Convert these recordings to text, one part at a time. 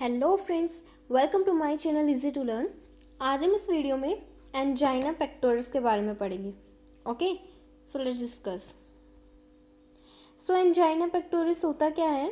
Hello friends, welcome to my channel easy to learn. आज हम इस वीडियो में एंजाइना पेक्टोरिस के बारे में पढ़ेंगे। Okay, so let's discuss. So angina pectoris होता क्या है?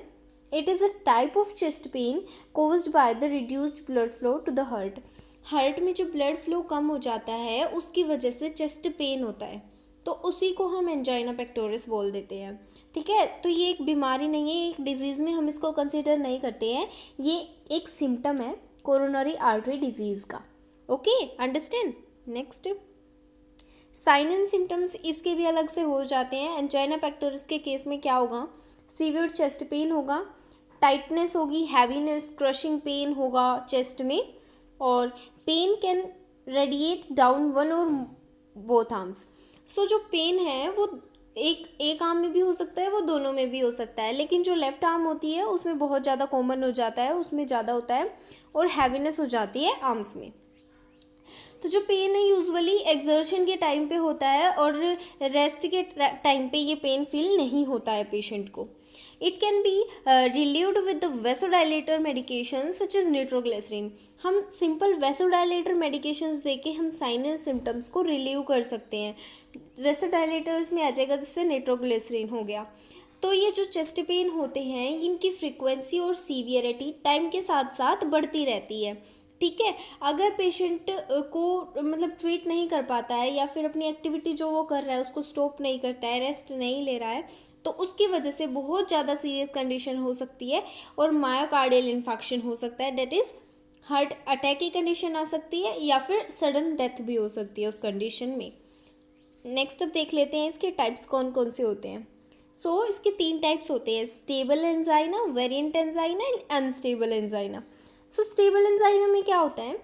It is a type of chest pain caused by the reduced blood flow to the heart. Heart में जो ब्लड फ्लो कम हो जाता है उसकी वजह से चेस्ट पेन होता है, तो उसी को हम एंजाइना पेक्टोरिस बोल देते हैं। ठीक है, तो ये एक बीमारी नहीं है, एक डिजीज़ में हम इसको कंसिडर नहीं करते हैं। ये एक सिम्टम है कोरोनरी आर्टरी डिजीज़ का। Okay, understand. Next, sign and symptoms इसके भी अलग से हो जाते हैं। एंजाइना पेक्टोरिस के केस में क्या होगा? सीवियर चेस्ट पेन होगा, टाइटनेस होगी, हैवीनेस, क्रशिंग पेन होगा चेस्ट में, और pain can radiate down one or both arms. So जो पेन है वो एक आर्म में भी हो सकता है, वो दोनों में भी हो सकता है, लेकिन जो लेफ्ट आर्म होती है उसमें बहुत ज़्यादा कॉमन हो जाता है, उसमें ज़्यादा होता है, और हैवीनेस हो जाती है आर्म्स में। तो जो पेन है यूजुअली एक्सर्शन के टाइम पे होता है, और रेस्ट के टाइम पे ये पेन फील नहीं होता है पेशेंट को। It can be relieved with the vasodilator medication such as nitroglycerine. हम सिंपल वेसोडाइलेटर मेडिकेशंस देके हम साइन एंड सिम्टम्स को रिलीव कर सकते हैं। वेसोडाइलेटर्स में आ जाएगा, जैसे निट्रोग्लिसरीन हो गया। तो ये जो चेस्ट पेन होते हैं इनकी फ्रीक्वेंसी और सीवियरिटी टाइम के साथ साथ बढ़ती रहती है। ठीक है, अगर पेशेंट को मतलब ट्रीट नहीं कर पाता है, या फिर अपनी एक्टिविटी जो वो कर रहा है उसको स्टॉप नहीं करता है, रेस्ट नहीं ले रहा है, तो उसकी वजह से बहुत ज़्यादा सीरियस कंडीशन हो सकती है, और मायोकार्डियल इन्फेक्शन हो सकता है, डेट इज़ हार्ट अटैक की कंडीशन आ सकती है, या फिर सडन डेथ भी हो सकती है उस कंडीशन में। नेक्स्ट अब देख लेते हैं इसके टाइप्स कौन कौन से होते हैं। सो इसके 3 टाइप्स होते हैं: stable angina, variant angina and unstable angina. So stable angina में क्या होता है?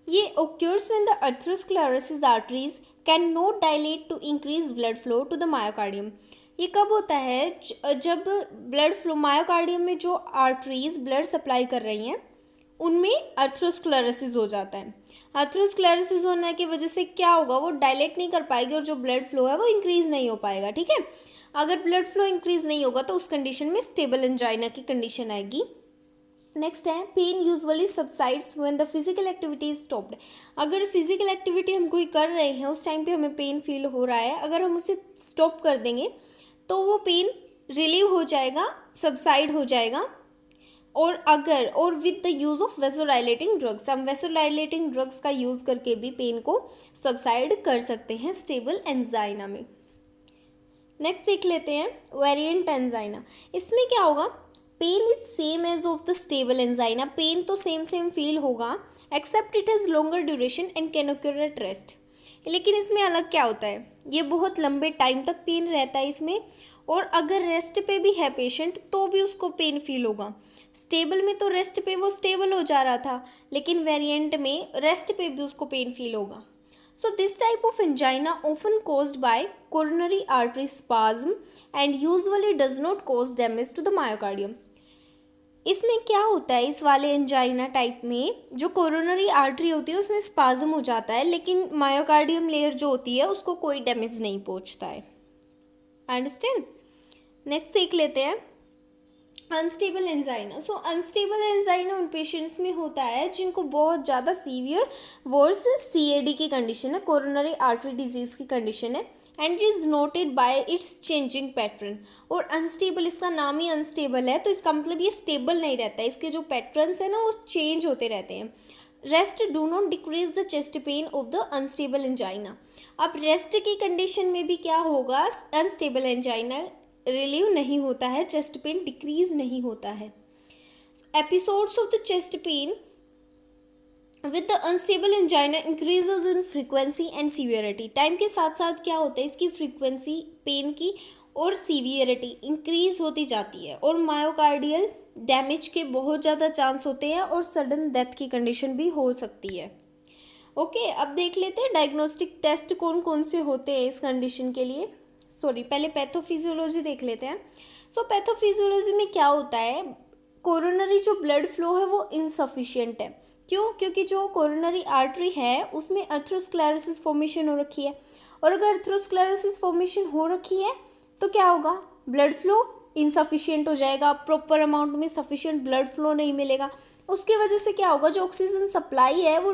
ये occurs when the atherosclerosis arteries cannot dilate to increase blood flow to the myocardium। ये कब होता है? जब ब्लड फ्लो मायोकार्डियम में जो आर्टरीज ब्लड सप्लाई कर रही हैं उनमें अर्थरोस्क्लेरोसिस हो जाता है। अर्थरोस्क्लेरोसिस होने की वजह से क्या होगा? वो डायलेट नहीं कर पाएगी, और जो ब्लड फ्लो है वो इंक्रीज नहीं हो पाएगा। ठीक है, अगर ब्लड फ्लो इंक्रीज नहीं होगा तो उस कंडीशन में स्टेबल एंजाइना की कंडीशन आएगी। नेक्स्ट है, pain usually subsides when the physical activity is stopped. अगर फिजिकल एक्टिविटी हम कोई कर रहे हैं उस टाइम पे हमें पेन फील हो रहा है, अगर हम उसे स्टॉप कर देंगे तो वो पेन रिलीव हो जाएगा, सबसाइड हो जाएगा। और with the use of vasodilating drugs, हम वेसोडाइलेटिंग ड्रग्स का यूज़ करके भी पेन को सबसाइड कर सकते हैं स्टेबल एंजाइना में। नेक्स्ट देख लेते हैं वेरिएंट एंजाइना। इसमें क्या होगा? Pain is same as of the stable angina. Pain तो सेम फील होगा, except it has longer duration and can occur at rest. लेकिन इसमें अलग क्या होता है? ये बहुत लंबे टाइम तक पेन रहता है इसमें, और अगर रेस्ट पे भी है पेशेंट तो भी उसको पेन फील होगा। स्टेबल में तो रेस्ट पे वो स्टेबल हो जा रहा था, लेकिन वेरिएंट में रेस्ट पे भी उसको पेन फील होगा। So this type of angina often caused by coronary artery spasm and usually does not cause damage to the myocardium। इसमें क्या होता है? इस वाले एंजाइना टाइप में जो कोरोनरी आर्टरी होती है उसमें स्पाज्म हो जाता है, लेकिन मायोकार्डियम लेयर जो होती है उसको कोई डैमेज नहीं पहुंचता है। अंडरस्टैंड। नेक्स्ट देख लेते हैं अनस्टेबल एंजाइना। सो अनस्टेबल एंजाइना उन पेशेंट्स में होता है जिनको बहुत ज़्यादा सीवियर वर्स CAD की कंडीशन है, कोरोनरी आर्टरी डिजीज़ की कंडीशन है, and it is noted bye it's changing pattern. और अनस्टेबल, इसका नाम ही अनस्टेबल है, तो इसका मतलब ये स्टेबल नहीं रहता है, इसके जो पैटर्न्स हैं ना वो चेंज होते रहते हैं। Rest do not decrease the chest pain of the unstable angina. अब रेस्ट की कंडीशन में भी क्या होगा? अनस्टेबल एंजाइना रिलीव नहीं होता है, चेस्ट पेन डिक्रीज नहीं होता है। Episodes of the chest pain with the unstable angina increases in frequency and severity. Time के साथ साथ क्या होता है? इसकी फ्रीक्वेंसी पेन की और सीवियरिटी इंक्रीज होती जाती है, और मायोकार्डियल डैमेज के बहुत ज़्यादा चांस होते हैं, और सडन डेथ की कंडीशन भी हो सकती है। ओके, अब देख लेते हैं डायग्नोस्टिक टेस्ट कौन कौन से होते हैं इस कंडीशन के लिए। पहले पैथोफिजियोलॉजी देख लेते हैं। सो पैथोफिजियोलॉजी में क्या होता है? कोरोनरी जो ब्लड फ्लो है वो इनसफिशिएंट है। क्यों? क्योंकि जो कोरोनरी आर्टरी है उसमें अर्थरोस्क्लेरोसिस फॉर्मेशन हो रखी है, और अगर अर्थरोस्क्लेरोसिस फॉर्मेशन हो रखी है तो क्या होगा? ब्लड फ्लो इनसफिशिएंट हो जाएगा, प्रॉपर अमाउंट में सफिशिएंट ब्लड फ्लो नहीं मिलेगा। उसकी वजह से क्या होगा, जो ऑक्सीजन सप्लाई है वो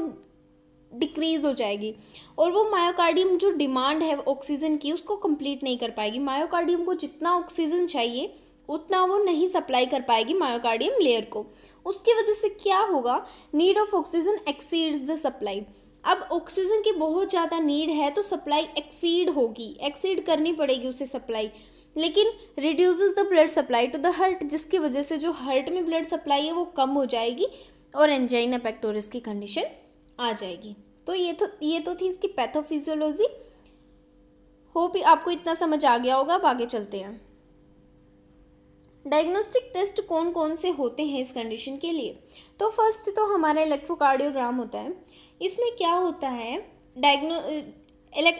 डिक्रीज हो जाएगी और वो मायोकार्डियम जो डिमांड है ऑक्सीजन की उसको कंप्लीट नहीं कर पाएगी। मायोकार्डियम को जितना ऑक्सीजन चाहिए उतना वो नहीं सप्लाई कर पाएगी मायोकार्डियम लेयर को। उसकी वजह से क्या होगा, need of oxygen exceeds the supply. अब ऑक्सीजन की बहुत ज़्यादा नीड है तो सप्लाई एक्सीड होगी, एक्सीड करनी पड़ेगी उसे सप्लाई, लेकिन reduces the blood supply to the heart, जिसकी वजह से जो हार्ट में ब्लड सप्लाई है वो कम हो जाएगी और एंजाइना पेक्टोरिस की कंडीशन आ जाएगी। तो ये तो थी इसकी पैथोफिजियोलॉजी। होप आपको इतना समझ आ गया होगा। अब आगे चलते हैं। डायग्नोस्टिक टेस्ट कौन कौन से होते हैं इस कंडीशन के लिए। तो फर्स्ट तो हमारा इलेक्ट्रोकार्डियोग्राम होता है। इसमें क्या होता है,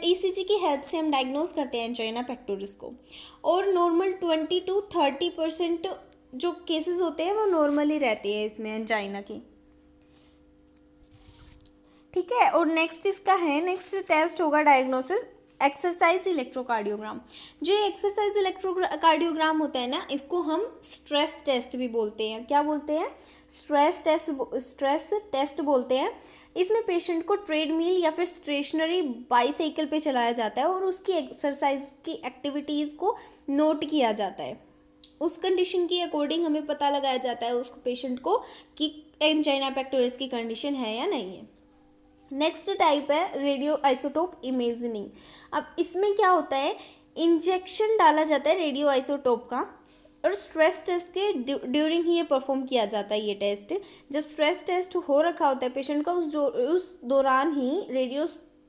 ईसीजी की हेल्प से हम डायग्नोज करते हैं एंजाइना पेक्टोरिस को, और नॉर्मल 20 to 30% जो केसेस होते हैं वो नॉर्मली रहते हैं इसमें एंजाइना की। ठीक है, और नेक्स्ट इसका है, नेक्स्ट टेस्ट होगा डायग्नोसिस एक्सरसाइज इलेक्ट्रोकार्डियोग्राम। जो ये एक्सरसाइज इलेक्ट्रोकार्डियोग्राम होता है ना, इसको हम स्ट्रेस टेस्ट भी बोलते हैं। क्या बोलते हैं, स्ट्रेस टेस्ट बोलते हैं। इसमें पेशेंट को ट्रेडमिल या फिर स्टेशनरी बाईसाइकिल पे चलाया जाता है और उसकी एक्सरसाइज की एक्टिविटीज़ को नोट किया जाता है। उस कंडीशन की अकॉर्डिंग हमें पता लगाया जाता है उसको, पेशेंट को, कि एंजाइना पेक्टोरिस की कंडीशन है या नहीं है। नेक्स्ट टाइप है रेडियो आइसोटोप इमेजिंग। अब इसमें क्या होता है, इंजेक्शन डाला जाता है रेडियो आइसोटोप का और स्ट्रेस टेस्ट के ड्यूरिंग ही ये परफॉर्म किया जाता है। ये टेस्ट जब स्ट्रेस टेस्ट हो रखा होता है पेशेंट का, उस दौरान ही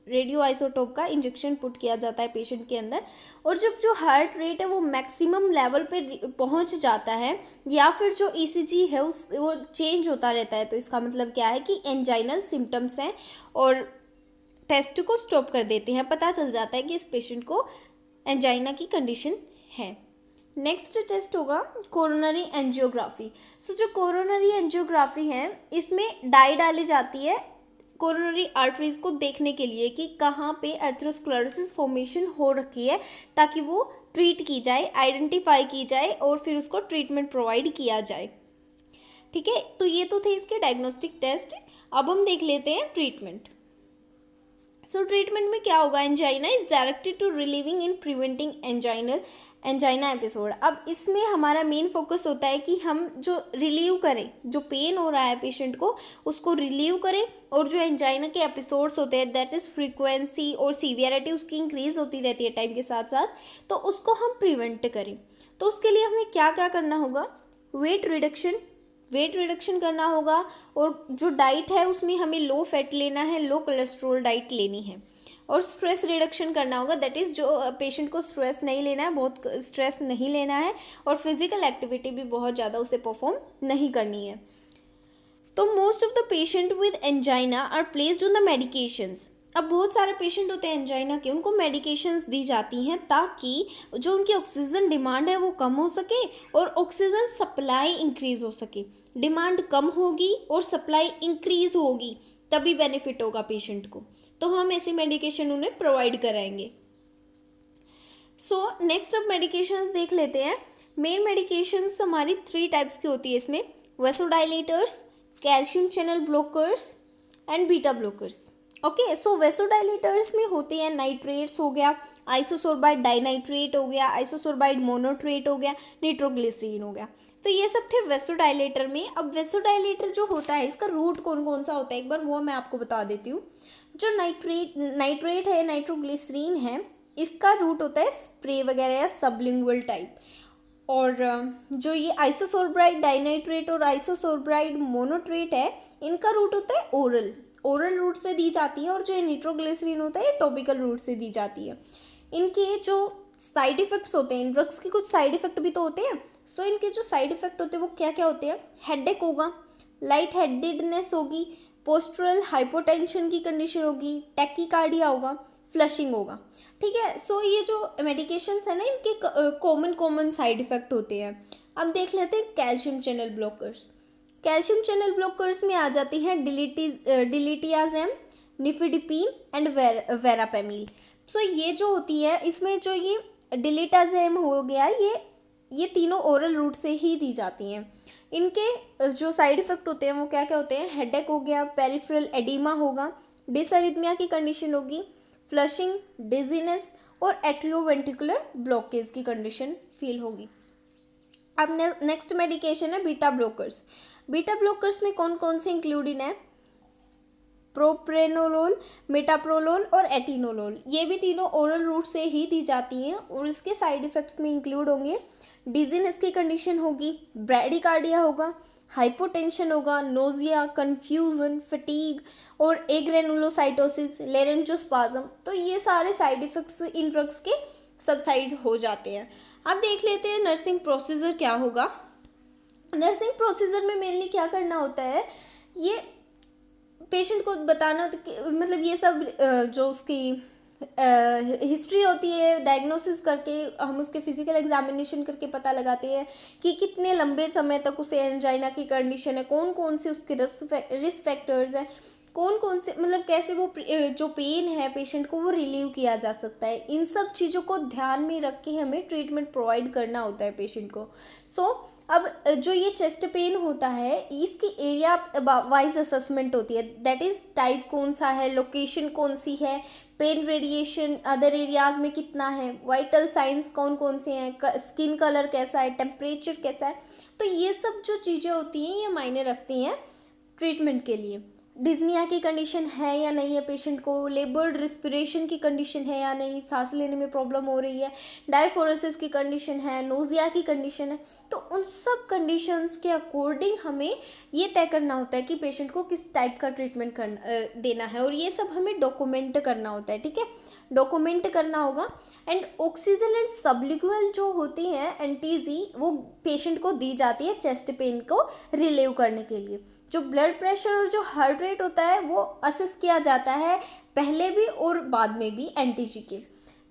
रेडियो आइसोटोप का इंजेक्शन पुट किया जाता है पेशेंट के अंदर। और जब जो हार्ट रेट है वो मैक्सिमम लेवल पे पहुंच जाता है या फिर जो ईसीजी है वो चेंज होता रहता है, तो इसका मतलब क्या है कि एंजाइनल सिम्टम्स हैं और टेस्ट को स्टॉप कर देते हैं। पता चल जाता है कि इस पेशेंट को एंजाइना की कंडीशन है। नेक्स्ट टेस्ट होगा कोरोनरी एंजियोग्राफी। सो जो कोरोनरी एंजियोग्राफी है इसमें डाई डाली जाती है कोरोनरी आर्टरीज को देखने के लिए कि कहाँ पे एथेरोस्क्लेरोसिस फॉर्मेशन हो रखी है, ताकि वो ट्रीट की जाए, आइडेंटिफाई की जाए और फिर उसको ट्रीटमेंट प्रोवाइड किया जाए। ठीक है, तो ये तो थे इसके डायग्नोस्टिक टेस्ट। अब हम देख लेते हैं ट्रीटमेंट। सो ट्रीटमेंट में क्या होगा, angina is directed to relieving in preventing angina episode. अब इसमें हमारा मेन फोकस होता है कि हम जो रिलीव करें, जो पेन हो रहा है पेशेंट को उसको रिलीव करें, और जो एंजाइना के एपिसोड्स होते हैं दैट इज़ फ्रीक्वेंसी और सीवियरिटी उसकी इंक्रीज होती रहती है टाइम के साथ साथ, तो उसको हम प्रिवेंट करें। तो उसके लिए हमें क्या क्या करना होगा, वेट रिडक्शन करना होगा, और जो डाइट है उसमें हमें लो फैट लेना है, लो कोलेस्ट्रॉल डाइट लेनी है, और स्ट्रेस रिडक्शन करना होगा, दैट इज़ जो पेशेंट को स्ट्रेस नहीं लेना है, बहुत स्ट्रेस नहीं लेना है, और फिजिकल एक्टिविटी भी बहुत ज़्यादा उसे परफॉर्म नहीं करनी है। तो most of the patient with angina are placed on the medications. अब बहुत सारे पेशेंट होते हैं एंजाइना के, उनको मेडिकेशंस दी जाती हैं ताकि जो उनकी ऑक्सीजन डिमांड है वो कम हो सके और ऑक्सीजन सप्लाई इंक्रीज हो सके। डिमांड कम होगी और सप्लाई इंक्रीज होगी तभी बेनिफिट होगा पेशेंट को, तो हम ऐसी मेडिकेशन उन्हें प्रोवाइड कराएंगे। सो नेक्स्ट अब मेडिकेशंस देख लेते हैं। मेन मेडिकेशंस हमारी 3 टाइप्स की होती है इसमें, vasodilators, calcium channel blockers and beta blockers. Okay, so vasodilators में होते हैं नाइट्रेट्स हो गया, आइसोसोर्बाइड डाइनाइट्रेट हो गया, आइसोसोर्बाइड मोनोट्रेट हो गया, निट्रोग्लिसरीन हो गया। तो ये सब थे वेसोडाइलेटर में। अब वेसोडाइलेटर जो होता है इसका रूट कौन कौन सा होता है एक बार वो मैं आपको बता देती हूँ। जो नाइट्रेट है, नाइट्रोग्लिसरीन है, इसका रूट होता है स्प्रे वगैरह या सबलिंगुअल टाइप, और जो ये आइसोसोर्बाइड डाइनाइट्रेट और आइसोसोर्बाइड मोनोट्रेट है इनका रूट होता है ओरल रूट से दी जाती है, और जो निट्रोग्लिसरीन होता है ये टॉपिकल रूट से दी जाती है। इनके जो साइड इफ़ेक्ट्स होते हैं, इन ड्रग्स के कुछ साइड इफ़ेक्ट भी तो होते हैं। सो इनके जो साइड इफ़ेक्ट होते हैं वो क्या क्या होते हैं, हेडेक होगा, लाइट हेडेडनेस होगी, पोस्टरल हाइपोटेंशन की कंडीशन होगी, टैकीकार्डिया होगा, फ्लशिंग होगा। ठीक है, सो ये जो मेडिकेशंस है ना इनके कॉमन साइड इफ़ेक्ट होते हैं। अब देख लेते हैं calcium channel blockers. Calcium channel blockers में आ जाती है डिलिटियाजेम, निफिडिपिन एंड वेरापेमिल। सो ये जो होती है इसमें जो ये डिलिटाजेम हो गया ये तीनों ओरल रूट से ही दी जाती हैं। इनके जो साइड इफ़ेक्ट होते हैं वो क्या क्या होते हैं, हेडेक हो गया, पेरिफेरल एडिमा होगा, डिसअरिथमिया की कंडीशन होगी, फ्लशिंग, डिजीनेस और एट्रियोवेंट्रिकुलर ब्लॉकेज की कंडीशन फील होगी। अब नेक्स्ट मेडिकेशन है बीटा ब्लॉकर्स। बीटा ब्लॉकर्स में कौन कौन से इंक्लूडेड हैं, प्रोप्रेनोलोल, मेटाप्रोलोल और एटिनोलोल। ये भी तीनों ओरल रूट से ही दी जाती हैं और इसके साइड इफ़ेक्ट्स में इंक्लूड होंगे डिजीनेस की कंडीशन होगी, ब्रैडिकार्डिया होगा, हाइपोटेंशन होगा, नोजिया, कन्फ्यूजन, फटीग और एग्रेनुलोसाइटोसिस, लेरेंजोस्पाज्म। तो ये सारे साइड इफ़ेक्ट्स इन ड्रग्स के सबसाइड हो जाते हैं। अब देख लेते हैं नर्सिंग प्रोसीजर क्या होगा। नर्सिंग प्रोसीजर में मेनली क्या करना होता है, ये पेशेंट को बताना होता है कि मतलब ये सब जो उसकी हिस्ट्री होती है, डायग्नोसिस करके हम उसके फिजिकल एग्जामिनेशन करके पता लगाते हैं कि कितने लंबे समय तक उसे एंजाइना की कंडीशन है, कौन कौन से उसके रिस्क फैक्टर्स हैं, कौन कौन से मतलब कैसे वो जो पेन है पेशेंट को वो रिलीव किया जा सकता है। इन सब चीज़ों को ध्यान में रख के हमें ट्रीटमेंट प्रोवाइड करना होता है पेशेंट को। अब जो ये चेस्ट पेन होता है इसकी एरिया वाइज असेसमेंट होती है, दैट इज़ टाइप कौन सा है, लोकेशन कौन सी है, पेन रेडिएशन अदर एरियाज में कितना है, वाइटल साइंस कौन कौन से हैं, स्किन कलर कैसा है, टेम्परेचर कैसा है। तो ये सब जो चीज़ें होती हैं ये मायने रखती हैं ट्रीटमेंट के लिए। डिज़निया की कंडीशन है या नहीं है पेशेंट को, लेबर्ड रिस्पिरेशन की कंडीशन है या नहीं, सांस लेने में प्रॉब्लम हो रही है, डायफोरेसिस की कंडीशन है, नोजिया की कंडीशन है। तो उन सब कंडीशंस के अकॉर्डिंग हमें ये तय करना होता है कि पेशेंट को किस टाइप का ट्रीटमेंट देना है और ये सब हमें डॉक्यूमेंट करना होता है। ठीक है, डॉक्यूमेंट करना होगा। एंड ऑक्सीजन एंड सबलिंगुअल जो होती हैं एंटीजी वो पेशेंट को दी जाती है चेस्ट पेन को रिलीव करने के लिए। जो ब्लड प्रेशर और जो हार्ट रेट होता है वो असेस किया जाता है पहले भी और बाद में भी एंटीजी के।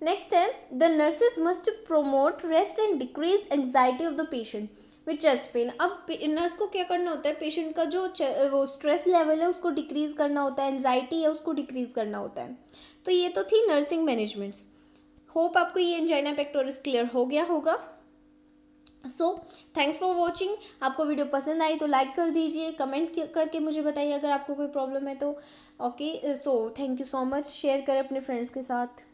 नेक्स्ट है the nurses must promote rest and decrease anxiety of the patient with chest pain. अब नर्स को क्या करना होता है, पेशेंट का जो वो स्ट्रेस लेवल है उसको डिक्रीज करना होता है, एंजाइटी है उसको डिक्रीज करना होता है। तो ये तो थी नर्सिंग मैनेजमेंट्स। होप आपको ये एंजाइना पेक्टोरिस क्लियर हो गया होगा। So thanks for watching. आपको वीडियो पसंद आई तो लाइक कर दीजिए, कमेंट करके मुझे बताइए अगर आपको कोई प्रॉब्लम है तो। Okay, so thank you so much. Share करें अपने फ्रेंड्स के साथ।